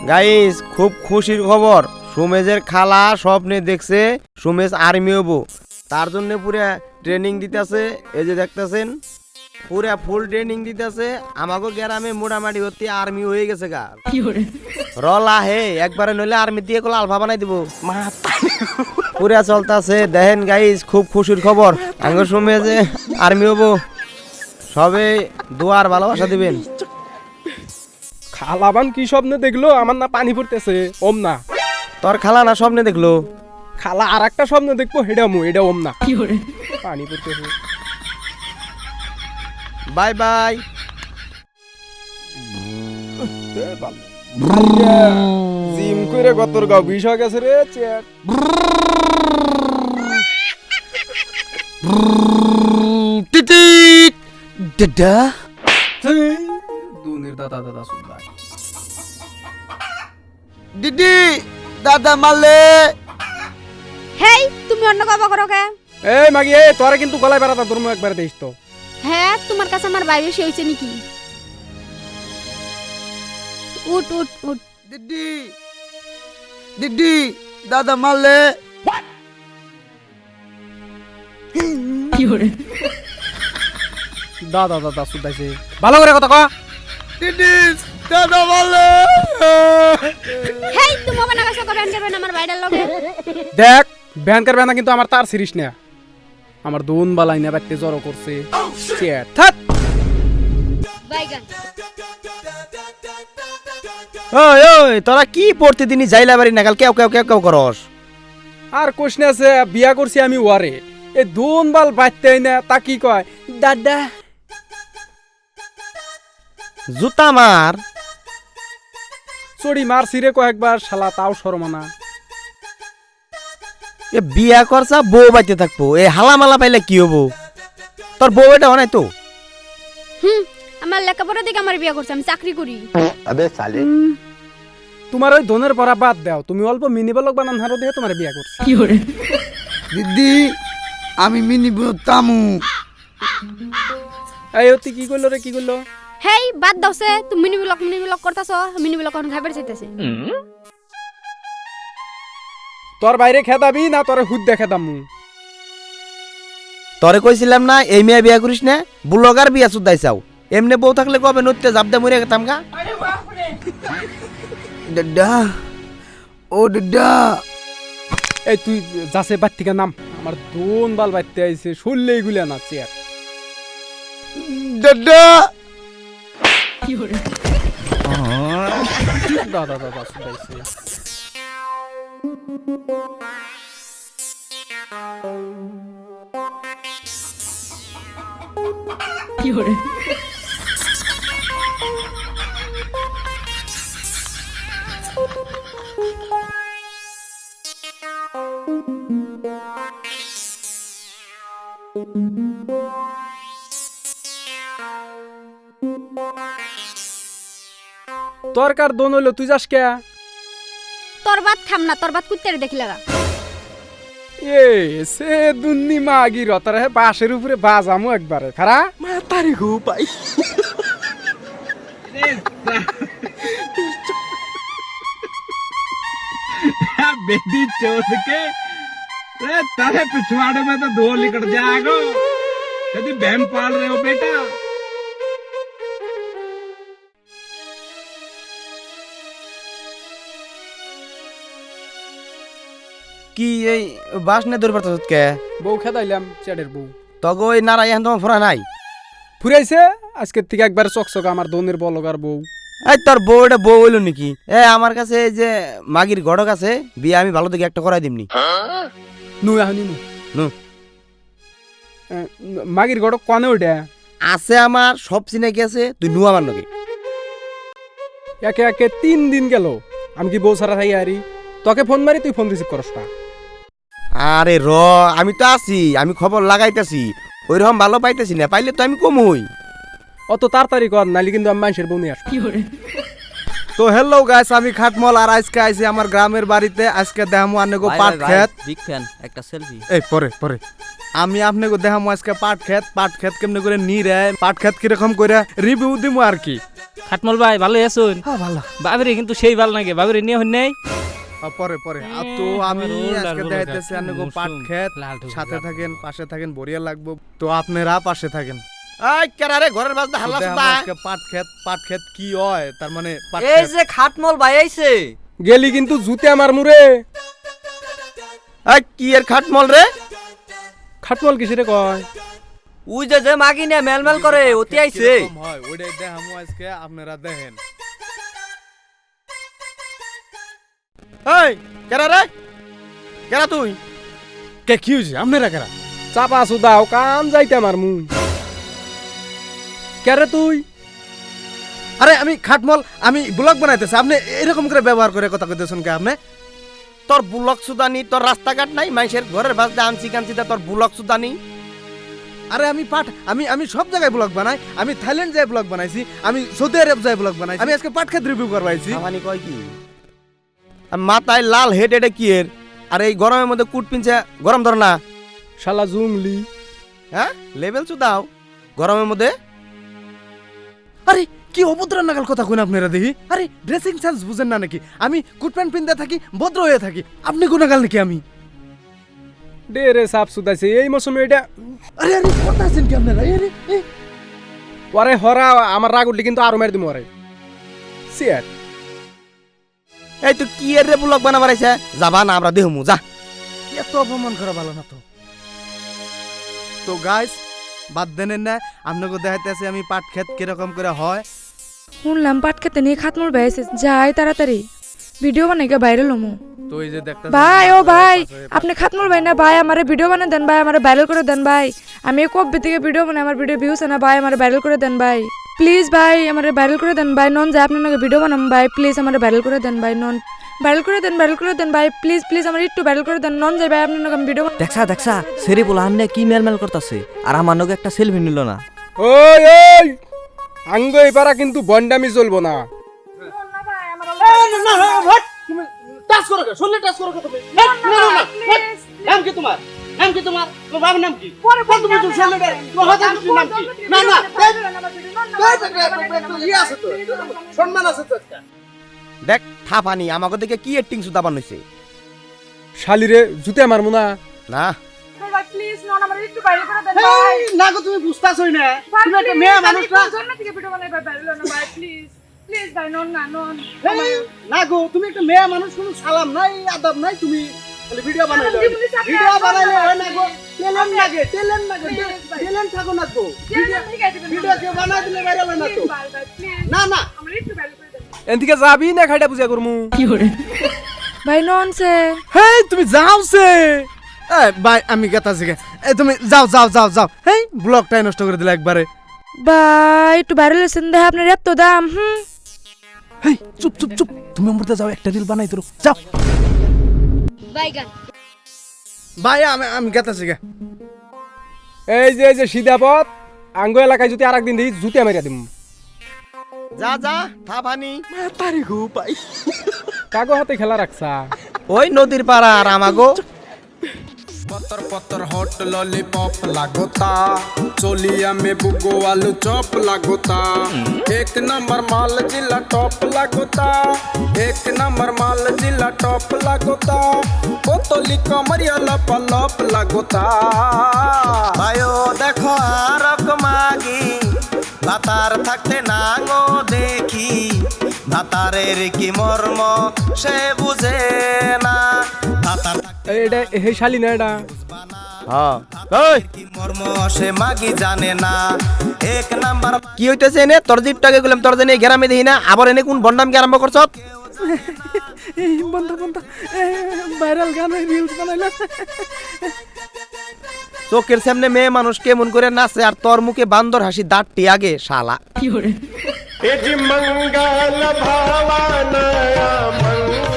Guys খুব খুশির খবর, সুমেজের খালা স্বপ্নে দেখছে সুমেজ আর্মি হবো, তার জন্য পুরা ট্রেনিং দিতেছে। এই যে দেখতেছেন পুরা ফুল ট্রেনিং দিতেছে। আমাকে গ্রামে মোটামুটি হতে আর্মি হয়ে গেছে গা। রলা হে একবারে নইলে আর্মি দিয়ে কোলা আলফা বানাই দিব। পুরা চলতেছে দেখেন গাইস, খুব খুশির খবর, আঙ্গ সুমেজে আর্মি হবো। সবে দুয়ার ভালোবাসা দিবেন। খালাবান কি স্বপ্নে দেখলো? আমার না পানি পড়তেছে। ওম না, তোর খালা না স্বপ্নে দেখলো? খালা আর একটা স্বপ্ন দেখবো, এটা ওম না। পানি পড়তেছে। Bye bye. জিম করে গতর গাও বিষ হয়ে গেছে রে চেয়ার। দাদা দুনের দাদা দাদা শুনলা। দিদি দাদা মারলে। হেই তুমি অন্য কথা করো কে? এই মাগি, এই তোরা কিন্তু গলায় বেড়াতা ধর্ম একবার দেখিস তো। হ্যাঁ তোমার কাছে আমার ভাই বেশি হয়েছে নাকি? উঠ উঠ উঠ। দিদি দিদি দাদা মারলে। দাদা দাদা শুধাইছে, ভালো করে কথা কয়। দিদি দাদা মারলে। হেই তুমি ওখানে কাছে কবেন যাবেন আমার ভাইটার লগে? দেখ ভ্যানকার ভ্যানা কিন্তু আমার তার সিরিস না। আমার দুন বালাই না বাইতে জড়ো করছে চেয়ার। থাক বাইগান। ওই ওই তোরা কি প্রতিদিনই যাইলা বাড়ি নাগাল কেউ কেউ কেউ কেউ করস? আর কোশ্চেন আছে, বিয়া করছি আমি ওয়ারে, এই দুন বাল বাইতে না তা কি কয় দাদা। জুতা মার। চড়ি মারছি রে কয়েকবার, শালা তাও শরমানা। এ বিয়া করছা বউ বাইতে থাকবো, এ হালামালা পাইলে কি হবো? তোর বউ এটা হয় নাই তো? আমার লেখাপড়া দেখে আমার বিয়ে করছে, আমি চাকরি করি। তোমার ওই ধনের পরা বাদ দাও, তুমি অল্প মিনিবালক বানান হারো দিয়ে তোমার বিয়া করছি। দিদি আমি মিনি তামু। এই অতি কি করলো রে, কি করলো? হেই বাদ দাওছে, তুমি মিনি ব্লক করতাছো, মিনি ব্লক এখন খাবার চাইতেছে। তোর বাইরে খেদাবি না তোর হুদ দেখে দামু? তরে কইছিলাম না এই মেয়ে বিয়া করিস না, বুলগার বিয়া সুদাই চাও। এমনি বউ থাকলে কবে নদীতে জাপদা মরে গেতাম গা। দাদা ও দাদা। এই তুই যাচ্ছে বাদ থেকে নাম, আমার দোন বাল বাইতে আইছে, শুনলেই গুলা না চেয়ার। দাদা দাদা দাদা শুধাইছে। তোর কার দোন হইলো, তুই যাস কে? তোর ভাত খাম না, তোর ভাত কুত্তের দেখি লাগা। এ সে দুন্নি মাগি রতারে বাসের উপরে বাজামু একবারে খারা মাতারি গো পাই। बेटी चोद के तारे पिछवाड़े में तो धो निकल जाएगा यदि बहन पाल रहे हो बेटा। কি এই বাস নে দৌড় পারতাছ কে? বউ খেদাইলাম চেডের বউ। তগো ওই নারাই এখন তোমার ফোরা নাই? ফুরাইছে আজকের থেকে একবার চকচক আমার দোনের বলগার বউ। এই তোর বউ এটা বউ হইল নাকি? এ আমার কাছে এই যে মাগির গড়ক আছে, বিয়ে আমি ভালো থেকে একটা করাই দিমনি। নু এখনই নু নু মাগির গড় কনে ওটা আছে আমার সব চিনে গেছে, তুই নু আমার নাকি? একে একে 3 দিন গেল, আমি কি বউ ছাড়া থাকি আরি? তোকে ফোন মারি তুই ফোন রিসিভ করস না। আরে র আমি তো আছি, আমি খবর লাগাইতেছি, ওইরকম ভালো পাইতেছি না, পাইলে তো আমি কম হই। অত তাড়াতাড়ি কর, নাইলে কিন্তু আমি মানুষের বউ নিয়ে আসবো। তো হ্যালো গাইস, আমি খাটমল আর আজকে আইছি আমার গ্রামের বাড়িতে। আজকে দেখামু আনেগো পাট ক্ষেত। বিগ ফ্যান, একটা সেলফি। এই পরে আমি আপনাকে দেখামু আজকে পাট ক্ষেত কেমনে করে নিরে, পাট ক্ষেত কিরকম করে রিভিউ দিমু আর কি। খাটমল ভাই ভালো আছেন? হ্যাঁ ভালো। বাবিরে কিন্তু সেই ভালো লাগে, বাবিরে নিয়ে হন নাই। পরে আর তো আমি আজকে দেখাইতেছি আনেগো পাট ক্ষেত। সাথে থাকেন, পাশে থাকেন, বড়িয়া লাগবো। তো আপনারা পাশে থাকেন। এই কেরা রে ঘরের বাজদা হাল্লা সুদা। আজকে পাট ক্ষেত কি হয়, তার মানে পাট এই ক্ষেত। যে খাটমল ভাই আইছে। গেলি কিন্তু জুতে আমার মুরে। এই কি এর খাটমল রে? খাটমল কিসেরে কয়? ওই যে যে মাগি নিয়ে মেলমেল করে ওতি আইছে। কিরকম হয় ওইটাই দেখামু আজকে, আপনারা দেখেন। এই কেরা রে? কেরা তুই? কে কি হইছে আপনারা কেরা? চাপা সুদাও কাম যাইতে আমার মু। কেরে তুই? আরে আমি খাটমল, আমি ব্লগ বানাইতেছি। আপনি এরকম করে ব্যবহার করে কথা কইতেছেন কে আপনি? তোর বুলক সুদানি, তোর রাস্তাঘাট নাই, মানুষের ঘরের বাজদা আনছি কানছিটা তোর বুলক সুদানি। আরে আমি সব জায়গায় ব্লগ বানাই। আমি থাইল্যান্ড যায় ব্লগ বানাইছি, আমি সৌদি আরব যায় ব্লগ বানাইছি, আমি আজকে পাট ক্ষেত রিভিউ করবাইছি। আমানি কয় কি? আর মাথায় লাল হেড, এটা কি এর? আর এই গরমের মধ্যে কুট পিনছে, গরম ধর না। শালা জুংলি। হ্যাঁ লেভেল সুদাও গরমের মধ্যে। আরে কি অভদ্র নাগাল কথা কইন আপনারা দেখি। আরে ড্রেসিং সেন্স বুঝেন না নাকি? আমি কোট প্যান্ট পিনতে থাকি, ভদ্র হয়ে থাকি। আপনি কোন নাগাল নাকি আমি? ডেরে সাফ সুদাইছে এই মৌসুমে এটা। আরে কথা আছেন কি আপনারা? আরে হরা আমার রাগ উঠলে কিন্তু আরো মেরে দিমু। আরে সিয়ার এই তো কি এর রে বুলক বানাবার আইছে? যাবা না আমরা দেহমু যা। এত অপমান করা ভালো না তো। তো গাইস বাদ দেন না, আপনাকে দেখাইতেছি আমি পাট ক্ষেত কিরকম করে হয়। শুনলাম পাট খেতে নিয়ে খাতমুর ভাইছে, যাই তাড়াতাড়ি ভিডিও বানাই গে ভাইরাল হমু। তো এই যে দেখতে ভাই ও ভাই, আপনি খাতমুর ভাই না? ভাই আমারে ভিডিও বানাই দেন ভাই, আমারে ভাইরাল করে দেন ভাই। আমি কবে থেকে ভিডিও বানাই, আমার ভিডিও ভিউস না ভাই, আমারে ভাইরাল করে দেন ভাই প্লিজ ভাই, আমারে ভাইরাল করে দেন ভাই। নন যে আপনার নাকি ভিডিও বানাম ভাই, প্লিজ আমারে ভাইরাল করে দেন ভাই। নন ভাইরাল করে দেন ভাই, প্লিজ আমার একটু ভাইরাল করে দেন। নন যাই ভাই আপনার নাকি ভিডিও। দেখছা সেরি বলা আন্নে কি মেলমেল করতেছে, আর আমার নগে একটা সেলফি নিল না। ওই আঙ্গ এপারা কিন্তু বন্ডামি চলবো না। দেখ থাপানি আমাকে দেখে কি এক্টিং সুদা বানাইছে। শালিরে জুতে আমার মুনা না প্লিজ নন আমারে একটু ভাইরাল করে দেন ভাই। না গো তুমি বুঝতাছই না, তুমি একটা মেয়ে মানুষ না। জন্য থেকে ভিডিও বানাই ভাই, ভাইরাল না ভাই প্লিজ ভাই। নন না নন না গো তুমি একটা মেয়ে মানুষ, কোনো সালাম নাই আদব নাই, তুমি খালি ভিডিও বানাইলে ভিডিও বানাইলে হয় না গো। ট্যালেন্ট লাগে ট্যালেন্ট থাকো না গো। ভিডিও কে বানাই দিলে ভাইরাল হয় না তো। না আমারে একটু ভাইরাল করে দেন এদিকে যাবি না খাইটা বুঝা করমু ভাই। নন সে হেই তুমি যাও সে। এই ভাই আমি গেতাছি গে। এই তুমি যাও। হেই ব্লগটাই নষ্ট করে দিলে একবারে। ভাই একটু ভাইরাল হইছেন দেখ, আপনার এত দাম। হেই চুপ তুমি আমরতে যাও, একটা রিল বানাই তোর যাও। বাইগান ভাই আমি গেতাছি গে। এই যে সিধা পথ, আঙ্গ এলাকায় যদি আরেকদিন দিই জুতে মারিয়া দিম। যা থাপানি। কাগো হাতে খেলা রাখছা। ওই নদীর পাড়া আর আমাগো। पत्थर हॉट लॉलीपॉप लागोता चोलिया में बुगो आलू चॉप लागोता एक नंबर माल जिला टॉप लागोता एक नंबर माल जिला टॉप लागोता बोतली कमरिया लपा लप लागोता ভাইও দেখো আরক মাগি ভাতার থাকতে নাঙো দেখি ভাতারের কি মর্ম সে বুঝে না ভাতার এটা হে শালি না এটা। হ্যাঁ এই কি মর্ম সে মাগি জানে না। এক নাম্বার কি হইতেছে এনে তোর জিপটাকে গেলাম তোর জন্য গ্রামে দেখি না, আবার এনে কোন বন্ডামকে আরম্ভ করছ? বন্ধ ভাইরাল গান রিলস বানাইলা। চোখের সামনে মেয়ে মানুষ কেমন করে নাচে আর তোর মুখে বান্দর হাসি দাঁতটি আগে শালা। मंगल भावा नया मंगल